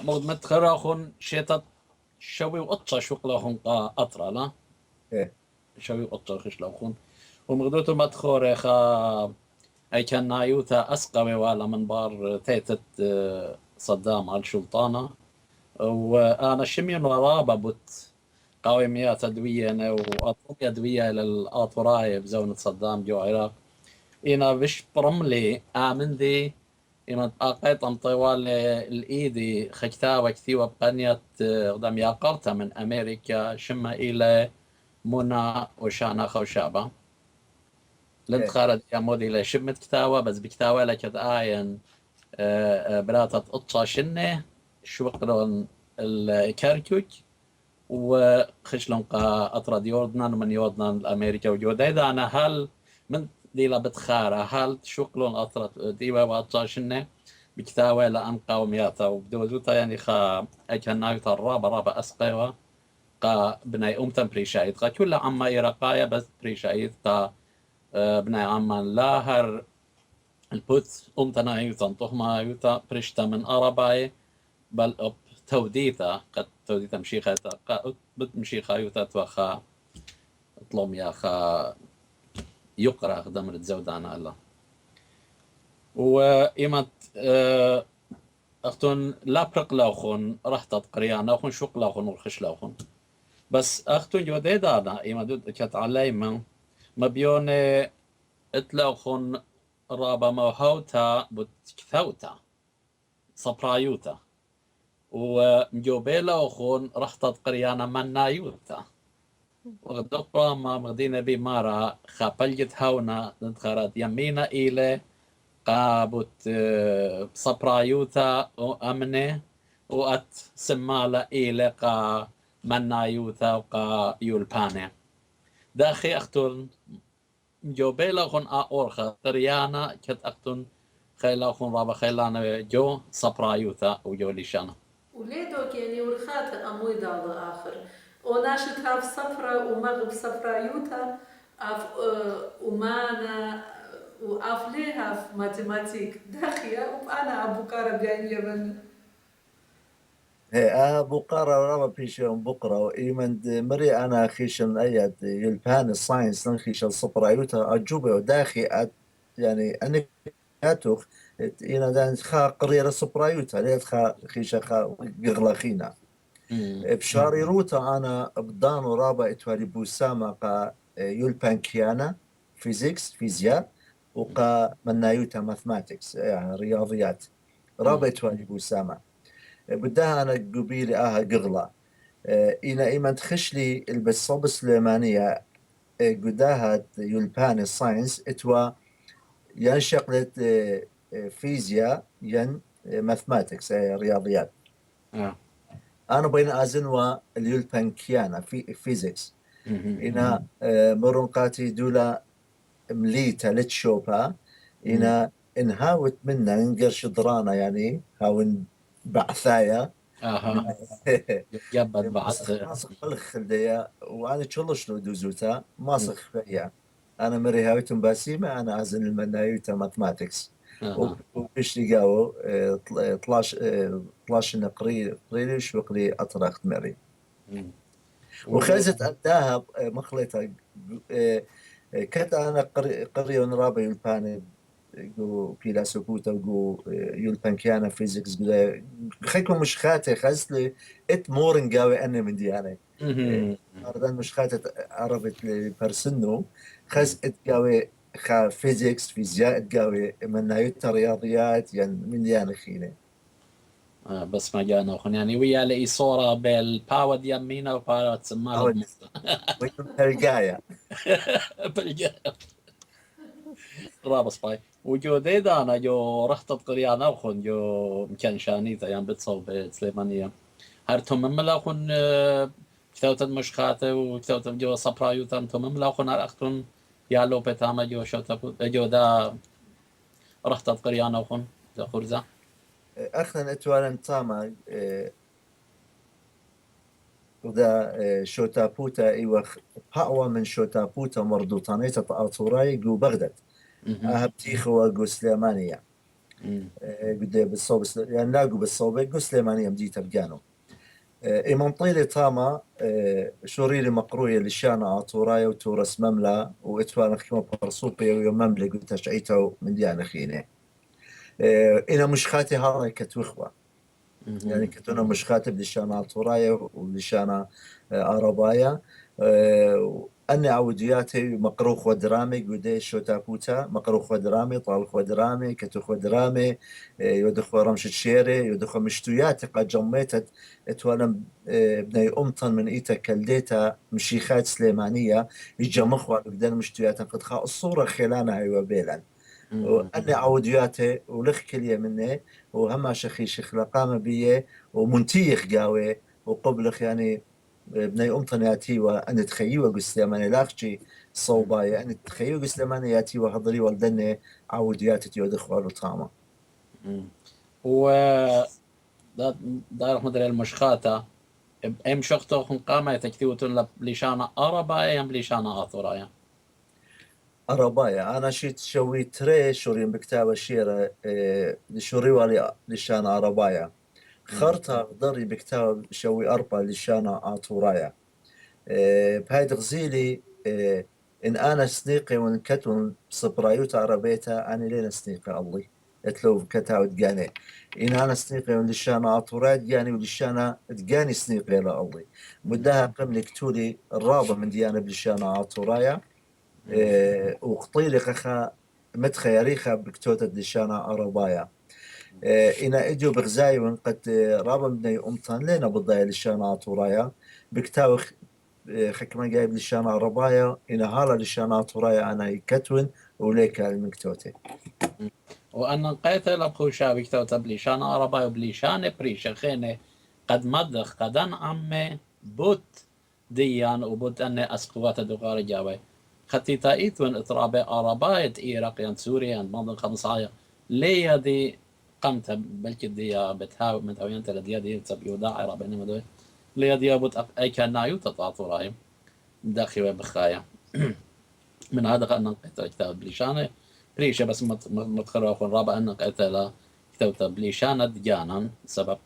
متخراخون شيطت شوي وقطة شوقلاخون أطرا لا إيه شوي وقطة خشلاخون ومغدوتو متخور خا أي كان نايوتا أسقوي ولا من بار تيتت صدام على السلطانة وأنا شميون ورابا بوت قوميات أدوية وأطلق أدوية للآطوراي بزونة صدام جو عراق إنا بش برملي آمن ذي إما أقيت أم طوال الإيدي خكتاوة كثيوة بقنية قدام ياقرتها من أمريكا شما إلى منى وشانا خوشابة لنت خارج يا مودي إلى شمت كتاوة بس بكتاوة لكت آين براتت قطة شنة شوقرون الكركوك وخشلون قا أطرد يوردنا من يوردنا الأمريكا وجودة إذا أنا هل من ديلا بتخارة هل شوقلون أطرد ديوا وقطة شنة بكتاوة لأن قومياتا وبدوزوتا يعني خا أكن نايوتا رابا أسقيوا قا بناي أمتن بريشايد قا كل عما إيراقايا بس بريشايد قا بناي عما لاهر البوت أمتن أيوتا طهما أيوتا بريشتا من أرباي بل أب توديتا قد توديتا مشيخة قا بتمشيخة أيوتا توخا اطلم يا خا يقرأ خدمر تزودانا الله وإيمت أختون لابرق لاخون رحت قريانا أخون شوق لاخون ورخش لاخون بس أختون جودي دانا إيما دود كت عليما مبيون اتلاخون رابا موهوتا بتكثوتا صبرايوتا ومجوبي لاخون رحت قريانا منايوتا وغدقرا ما مغدينا بي مارا خابلجت هاونا نتخارات يمينا إلي قابت صبرايوتا وأمنه وأت سمالة إيلة قا منايوتا وقا يولبانة داخي أختون جوبيلا خون أورخا تريانا كت أختون خيلا خون رابا خيلانا جو صبرايوتا وجو ليشانا وليدو كيني ورخات أموي دال آخر وناشت هاف صفرا ومغب صفرايوتا أف ومانا وأفليها في ماتيماتيك داخية وأنا أبو كارب يعني يمن بقرة ورابا بيشون بقرة وإيمن مري أنا خيشن أيد يلبان الساينس نخيشن صبر أيوتا أجوبة وداخي يعني أنا أتوخ إنا دان خا قريرة صبر أيوتا ليت خا خيشة خا قغلاخينا بشاري روتا أنا بدان ورابا إتوالي بوسامة قا يلبان كيانا فيزيكس فيزياء وقا منايوتا ماثماتكس يعني رياضيات رابا إتوالي بوسامة بدها أنا قبيلي قغلة إنا إيمان تخش لي البصوب سليمانية قداها يلبان الساينس إتوا ين شغلة فيزياء ين ماثماتكس رياضيات أنا بين أزنوا اليلبان كيانا في فيزيكس إنا مرنقاتي دولا مليتا لتشوبا إنا إنهاوت منا ننقرش درانا يعني هاون بعثايا جبت بعث ماسخ بلخ خلديا وانا تشلش لو دوزوتا ماسخ فيا انا مريهاوتم باسيمة انا ازن المنايوتا ماثماتكس وبيش لقاو 12 قريلي شوقلي اطرقت مري وخزت انتاها مخلطة كنت انا قرية ونرابة يلباني جو فيلسوفوتا جو يلبان كيانا فيزيكس خيكم مش خاتي خزلي ات مورن قاوي انا من دياني اردان مش خاتي عرفت لي برسنو خز ات قاوي خا فيزيكس فيزياء ات قاوي من نايوتا رياضيات يعني من دياني خيني بس ما جانا أخون يعني ويا لي صورة بالباود يمينا وباود سمالة بالقاية بالقاية رابس باي وجو ديدانا جو رحت قريانا وخون جو مكان شانيتا يعني بتصوب سليمانية هرتم ملاخون كتوتن مشخاتة وكتوتن جو صبرايوتا انتم ملاخون هرأختون يالو بتاما جو شوتا جو دا رحت قريانا وخون جو خرزة اخنا اتوالن تاما ودا شوتابوتا ايوخ قاوة من شوتابوتا مردوطانيتا طاطوراي جو بغداد اهبتيخ وقو سليمانية قد بالصوب يعني لاقوا بالصوبة سليمانية مديتا بقانو إيمان طيلي تاما شوريلي مقروية للشانة آطورايا وتورس مملا وإتوانا خيمة برسوبيا ويومملا قلت شعيتو من ديانا خيني إنا مشخاتي هاي كتوخوة يعني كتونا مشخاتي بدشانة آطورايا ودشانة عربايا أني عودياتي مقروخ ودرامي قدي شوتاكوتا مقروخ ودرامي طالخ ودرامي كتوخ ودرامي يودخو رمشة شيري يودخو مشتوياتي قد جميتت اتوانا بني أمطن من إيتا كالديتا مشيخات سليمانية يجمخوا قدان مشتوياتي قد خا الصورة خلانها يوبيلا وأني عودياتي ولخ كلية مني وهما شخي شخلا قام بيه ومنتيخ قاوي وقبلخ يعني بني أمطنياتي وأن تخيوا قسلماني لاخشي صوبايا أن تخيوا قسلمانياتي وهضري والدني عودياتي تيودخ والو طاما و دار مدري المشخاتة ام شختو خن قامة تكتيوتون لشانة أربا ام لشانة آثورايا أربايا أنا شيت شوي تري شورين بكتابة شيرة لشوري والي لشانة أربايا خرطة ضري بكتابة شوي أربا لشانة آثورايا بهاي غزيلي إن أنا سنيقي وإن كتون صبرايوت عربيتا أنا لين سنيقي الله اتلو كتاو تقاني إن أنا سنيقي وإن لشانا عطورات جاني ولشانا تقاني سنيقي لا الله مدها قبل كتولي الرابة من ديانا بلشانا عطورايا وقطيلي قخا متخيريخا بكتوتة لشانا عربايا إنا إجو بغزاي وإن قد رابا مني أمطان لينا بضايا لشانا عطورايا بكتاو خكما جايب للشانا ربايا إن هالا للشانا طرايا أنا يكتون وليك المكتوتي وأن قيت لبخو شابك تو تبليشان أربا وبليشان بريشة خينة قد مدخ قدن عمي بوت ديان وبوت أني أسقوات دقار جاوي خطي تايت وان إطرابي أربايت إيراقيان سوريان مضن خمسايا ليه دي قمت بلك دي بتهاو من توين تلدي دي تبيو داعي ربنا مدوي ليه دي بوت أي كان نايو تطاطو رايم داخل بخايا من هذا أن قتل كتاب بليشانة بريشة بس متخرج أخو الرابع أن قتل كتاب بليشانة دجانا سبب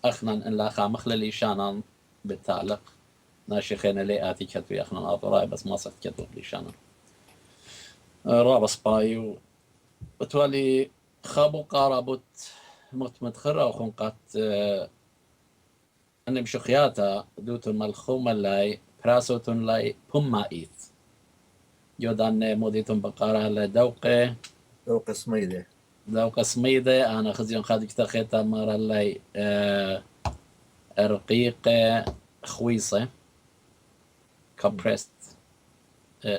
أخنا إن لا خامخ لليشانا بالتعلق ناشخين اللي آتي كتبي أخنا أطراي بس ما صفت كتب بليشانا رابع سباي وتوالي خابو قاربوت متخرج أخو قت أن بشخياتا دوتون ملخوم لاي براسوتون لاي بوما إيث يودان موديتون بقارة لدوقة دوق سميدة دوقة سميدة أنا خزيون خادك تخيطة مرة لي رقيقة خويصة كومبريست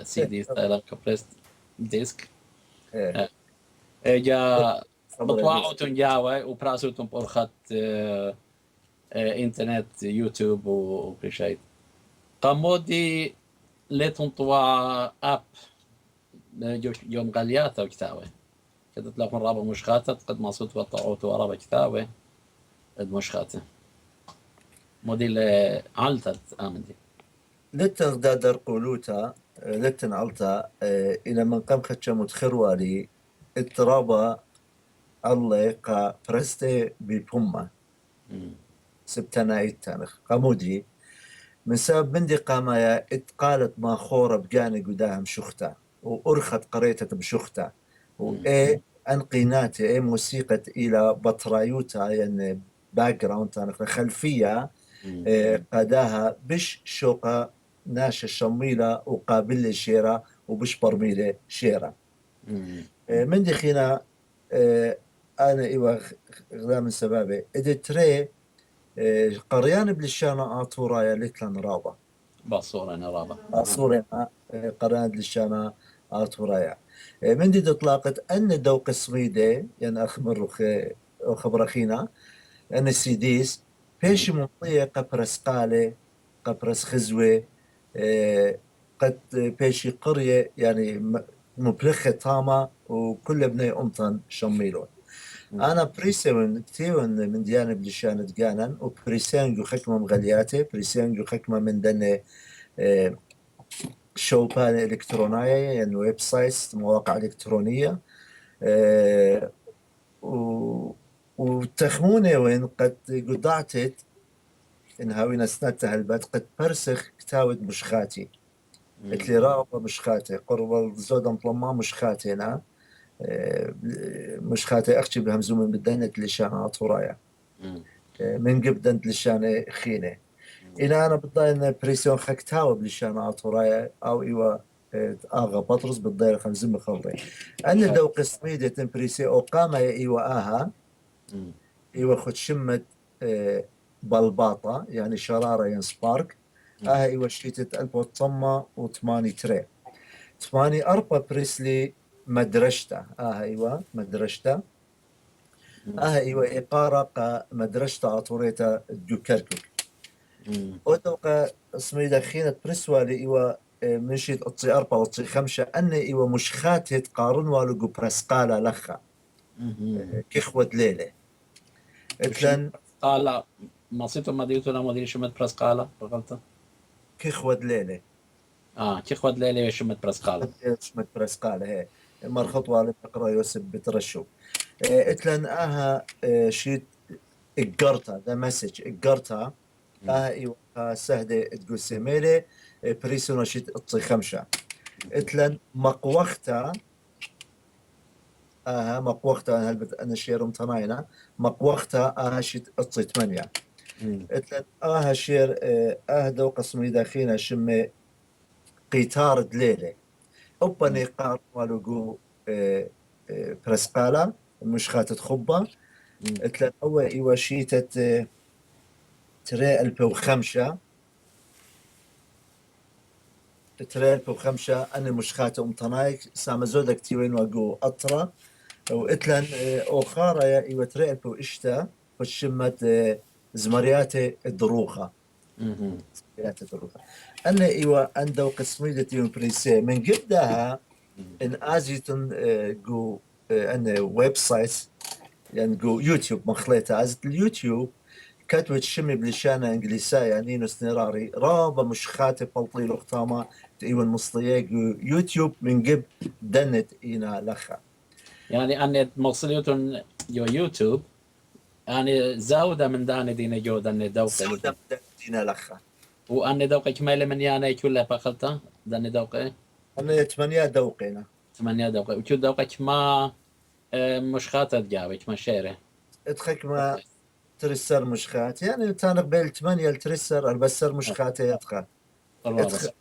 سي دي ستايل كومبريست ديسك جا بطواعوتون جاوة وبراسوتون برخط انترنت يوتيوب وكل شيء قامودي ليتون طوا اب يوم غالياتا وكتاوة كده تلاقون رابع مشخاتة قد ما صوت وطعوت ورابع كتاوة المشخاتة موديل علتت آمندي لتن دادر قولوتا لتن علتا إلى من قام خدشا متخروالي اضطرابا الله قا برستي ببوما سبتنا ايتانخ قامودي من سبب مندي قامايا اتقالت ما خورة بقاني قداهم شختا وأرخت قريتة بشختا وإيه أنقيناتي إيه موسيقى إلى بطرايوتا يعني باك جراوند خلفية قداها بش شوقة ناشا شميلة وقابل شيرة وبش برميلة شيرة من دي خينا أنا إيوه غلا من سبابي إذا تري قريان بلشانة آطورايا لتلان رابا باصورة رابا باصورة قريان بلشانة آطورايا من دي اطلاقت أن دوق الصميدة يعني أخبر خبرخينا أن السيديس بيش منطية قبرس قالة قبرس خزوة قد بيش قرية يعني مبلخة طامة وكل بني أمطن شميلون أنا بريسون كتير من ديانة بلشانة جانن وبريسان جو خكمة مغلياتي بريسان جو خكمة من دنة شوبان إلكترونية يعني ويب سايتس مواقع إلكترونية وتخموني وين قد قدعتت إن هاوي نسنتها البد قد برسخ كتاود مشخاتي قلت لي رابا مشخاتي قرب الزودة مطلما مشخاتينا مشخاتي أختي بهمزوم بدينة لشانة طورايا من قبدن لشانة خينة إنا أنا بداين بريسيون خكتاوب لشانة طورايا أو إيوا آغا بطرس بالضير خمزم خلطي أنا دو قسميدة تنبريسي أو قامة إيوا آها إيوا خد شمت بلباطة يعني شرارة ين سبارك إيوا شيتت 1908 تري 84 بريسلي مدرشتا إيوا مدرشتا إيوا إقارة مدرشتا أطوريتا دوكركوك أوتوقع اسمي دخينة بريسوالي إيوا منشيت أطي 4 أطي 5 أن إيوا مشخاتة قارن والو برسقالة لخا كخوة ليلة إتلن قال مصيتو ما ديوتو لا مدير شمت برسقالة بغلطة كخوة ليلة كيخواد ليلي شمت برسقالة شمت برسقالة هي مرخط والي تقرأ يوسف بترشو إتلن شيت إقرتا ذا مسج إقرتا إيوا سهدة تقول سيميلي بريسونا شيت أطي 5 إتلن مقوختا مقوختا هلبت أنا شير متناينا مقوختا شيت أطي 8 إتلن شير دو قسمي داخينا شمي قيتار دليلة أوبا نقار والوغو برسقالة مش خاتت خبة إتلن إيوا شيتت تري 2005 تري 2005 أنا مش خاتة أمتنايك سامزودك تيوين واقو أطرا وإتلن أوخارة إيوا تري 2006 وشمت زمرياتي الدروخة أنا إيوا أندو قسميدة تيون بريسي من قبلها إن آزيتن جو أنا ويب سايت يعني جو يوتيوب مخليتها آزت اليوتيوب كاتوة شمي بلشانة إنجليسية يعني نسنراري رابا مش خاتب بلطيل اختاما إيوان مصلية جو يوتيوب من قبل دنت إينا لخا يعني أنا مصليتون يوتيوب يعني زاودة من داني دينا جو داني دوقة زاودة من دنت إينا لخا وأني دوقة كمالة من يعني كلها بخلطة داني دوقة أنا 8 دوقينا 8 دوقة وكل دوقة كما مش خاتة تجاوي كما شيرة ادخك ما ترسر مشخات يعني تانق بين 8 الترسر البسر مشخات يدخل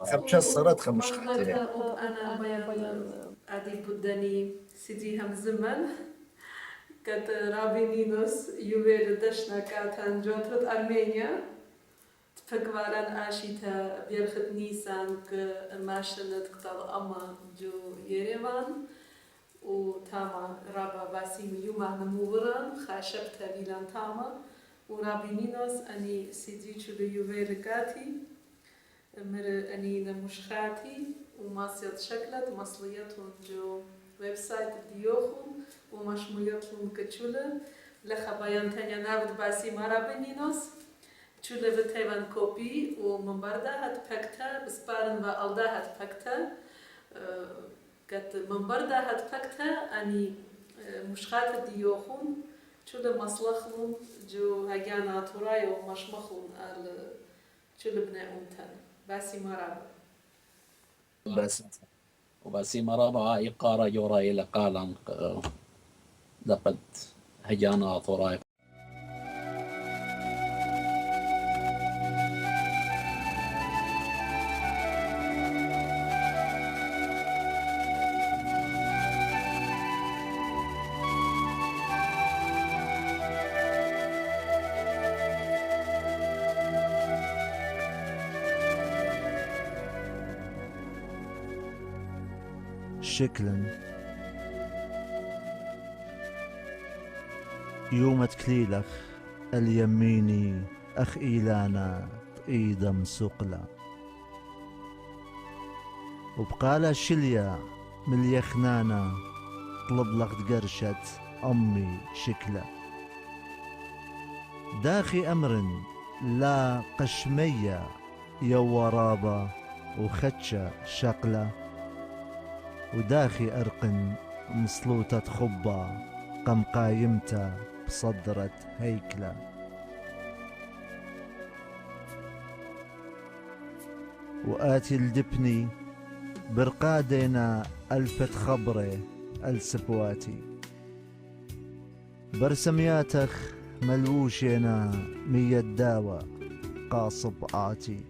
خمسة صارت خمس مشخات أنا بيان أدي بدني سيدي هم زمن كت رابينينوس يوبيل دشنا كاتان جوترت أرمينيا تفكران آشيتا بيرخت نيسان كماشنت كتاب أما جو يريمان وتاما رابا باسيم يوما نموران خاشبتا بيلان تاما ورابينينوس أني سيدي شلو يوبيركاتي مر أني نمشخاتي وماسيات شكلت مصليتهم جو ويب سايت ديوخم ومشموليتهم كتشولة لخبايان تانيا نابد باسيم رابينينوس تشولة بتايوان كوبي ومنبردا هات بكتا بسبارن والدا هات بكتا كت منبردا هات بكتا أني مشخات ديوخم تشولة مصلخهم جو هجانا توراي ومشمخهم تشولة بنا أمتن باسي مرابا وباسي مرابا إقارة يوراي لقالا لقد هجانا توراي شكلا يوم تكليلخ اليميني أخ إيلانا تقيدة مسقلة وبقالة شليا من اليخنانة طلب لغت قرشت أمي شكلة داخي أمر لا قشمية يورابة وخدشة شقلة وداخي أرق مصلوطة خبة قم قايمتا بصدرة هيكلة. وآتي الدبني برقادنا ألفت خبره السبواتي. برسمياتخ ملوشينا مية داوى قاصب آتي.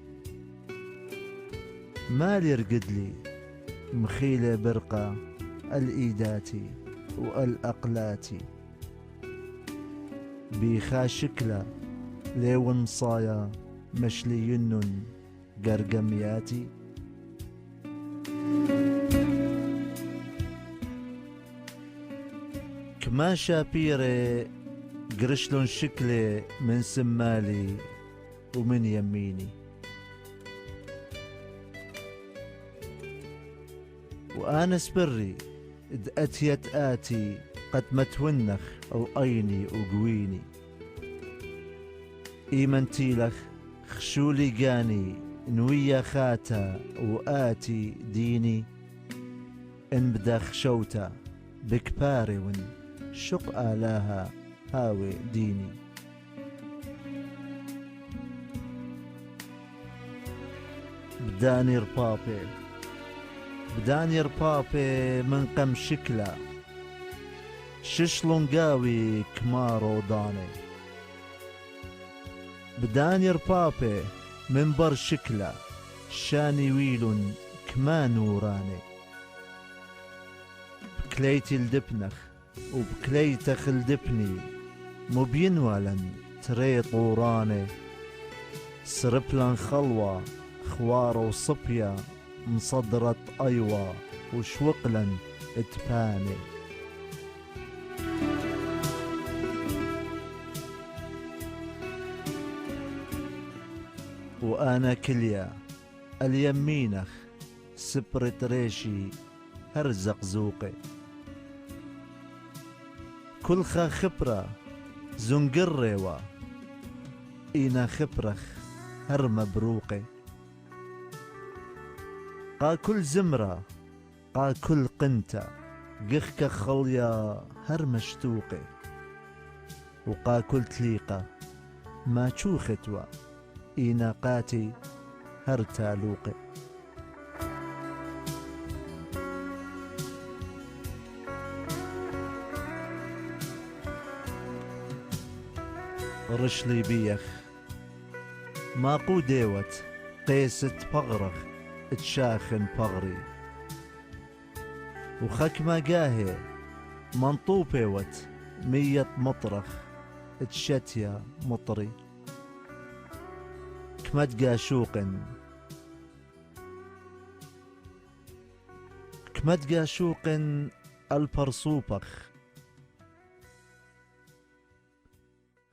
مالي يرقد لي مخيلة برقة الإيداتي والأقلاتي. بيخا شكلة ليون صايا مشلينن قرقمياتي. كما شابيري قرشلون شكلي من سمالي ومن يميني. وأنا سبري اتيت آتي قد متونخ الأيني وقويني. إيمنتي لخ خشولي قاني نويا خاتا وآتي ديني. إن بدخ شوتا بكباري ون شق آلاها هاوي ديني. بداني ربابي من قم شكلا. ششلون قاوي كمارو داني. بداني ربابي من بر شكلا. شاني ويلون كما نوراني. بكليتي الدبنخ وبكليتخ الدبني. مبين ولن تري طوراني. سربلن خلوة خوار وصبيا مصدرة أيوة وشوقلن اتباني. وأنا كليا اليمينخ سبرت ريشي هرزق زوقي. كل خا خبرة زنقريوة إينا خبرخ هر مبروقي. قا كل زمرة قا كل قنتة قخك خليا هر مشتوقي. وقا كل تليقة ما تشوختوا إينا قاتي هر تالوقي. رشلي بيخ ما قوديوت قيسة بغرخ تشاخن بغري. وخك ما قاهي منطوبيوت 100 مطرخ تشتيا مطري. كمد قاشوقن البرصوبخ.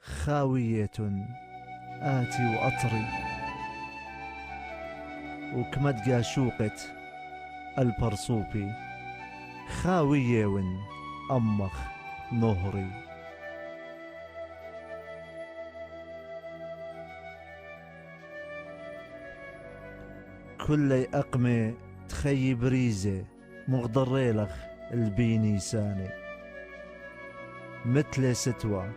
خاوية آتي وأطري. وكمد قاشوقة البرصوبي. خاوية ون أمخ نهري. كل أقمة تخي بريزة مغضريلخ البيني ساني. مثل ستوى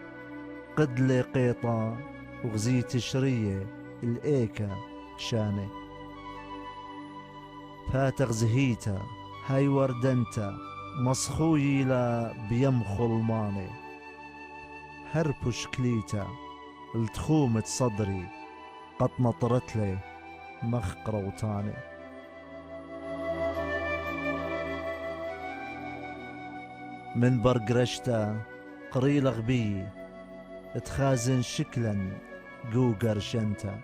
قد لي قيطة وغزيت شرية الإيكا شاني. فاتغ زهيتا هاي وردنتا مصخوي لا بيمخل ماني. هربش كليتا التخومة صدري قد نطرت لي مخ قروطاني. من برقرشتا قريل غبي تخازن شكلا قو قرشنتا.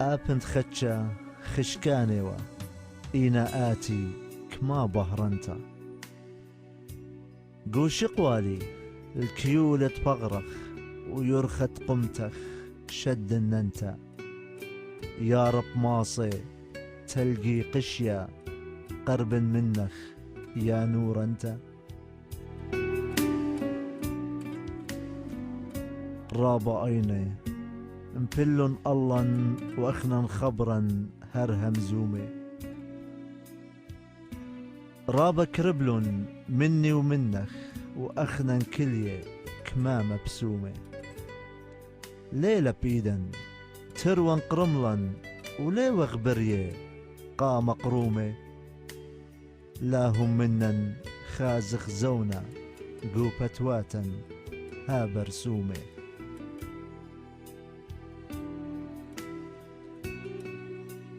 آبنت خدشا خشكانيوا إينا آتي كما بهرنتا. قو شقوالي الكيولة بغرخ ويرخت قمتخ شد الننتا. يا رب ماصي تلقي قشيا قرب منخ يا نور انت. رابا عيني مفلن الله واخنا خبرا هرهم زومي. رابا كربلن مني ومنخ وأخنا كلية كمامة بسومة. ليلة بيدن تروان قرملا ولي وغبرية قام قرومة. لا هم منن خازخ زونا قوبة واتن ها برسومة.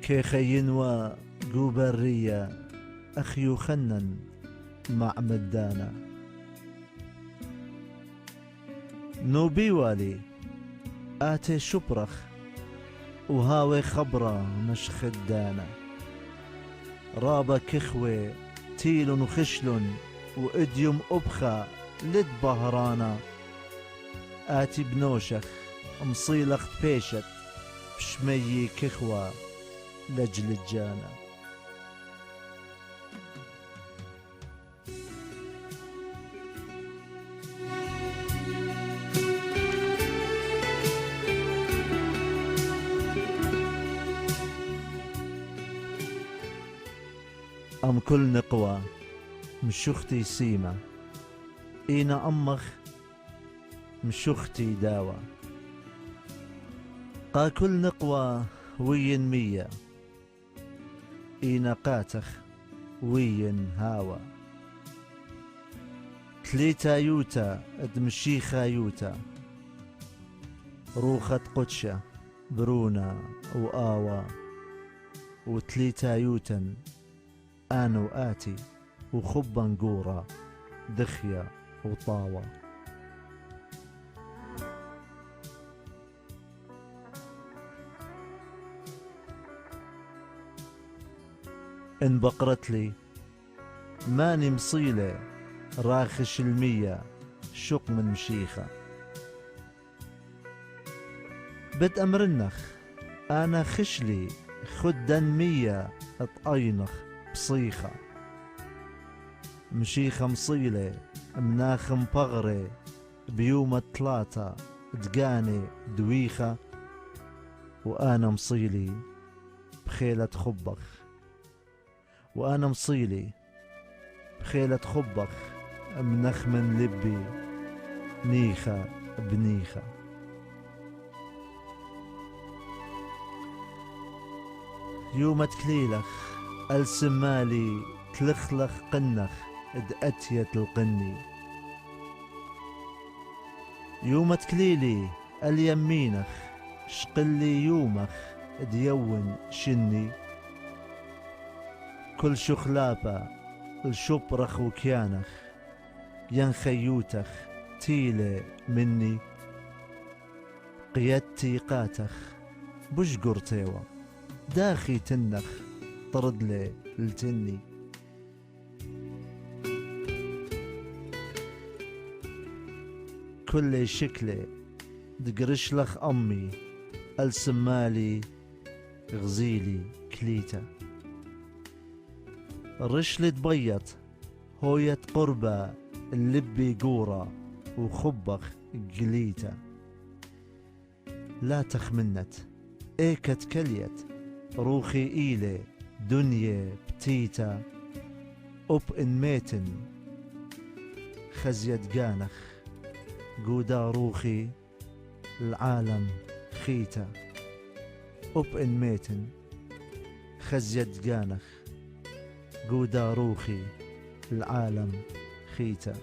كي خينوا قوبرية أخيو خنن مع مدانا. نوبي والي آتي شبرخ وهاوي خبرة مش خدانا. رابا كخوة تيل وخشل وإديوم أبخى لد بهرانا. آتي بنوشخ مصيلخ بيشت بشمي كخوة لجل الجانا. أم كل نقوى مشختي سيمة إينا أمخ مشختي داوى. قا كل نقوى وين مية إينا قاتخ وين هاوى. تليتا يوتا ادمشيخا يوتا روخة قدشة برونا وآوى. وتليتا يوتن أنا وآتي وخبا نقورة دخية وطاوة. إن بقرت لي ماني مصيلة راخش المية شق من مشيخة. بد أمرنخ أنا خشلي خدن مية اطأينخ بصيخة. مشيخة مصيلة مناخ مبغرة بيوم الثلاثة دقاني دويخة. وأنا مصيلي بخيلة خبخ. وأنا مصيلي بخيلة خبخ منخ من لبي نيخة بنيخة. يوم تكليلخ السمالي تلخلخ قنخ ادأتية القني. يوم تكليلي اليمينخ شقلي يومخ ديون شني. كل شخلابة الشبرخ وكيانخ ينخيوتخ تيلة مني. قيادتي قاتخ بشقر تيوى داخي تنخ طرد لي التني. كل شكلي دقرش لخ أمي السمالي غزيلي كليتا. الرشل تبيض هوية قربة اللبي قورة وخبخ قليتا. لا تخمنت ايكت كليت روخي إيلي دنيا بتيتا. أب إن ميتن خزيت قانخ قودا روخي العالم خيتا. أب إن ميتن خزيت قانخ قودا روخي العالم خيتا.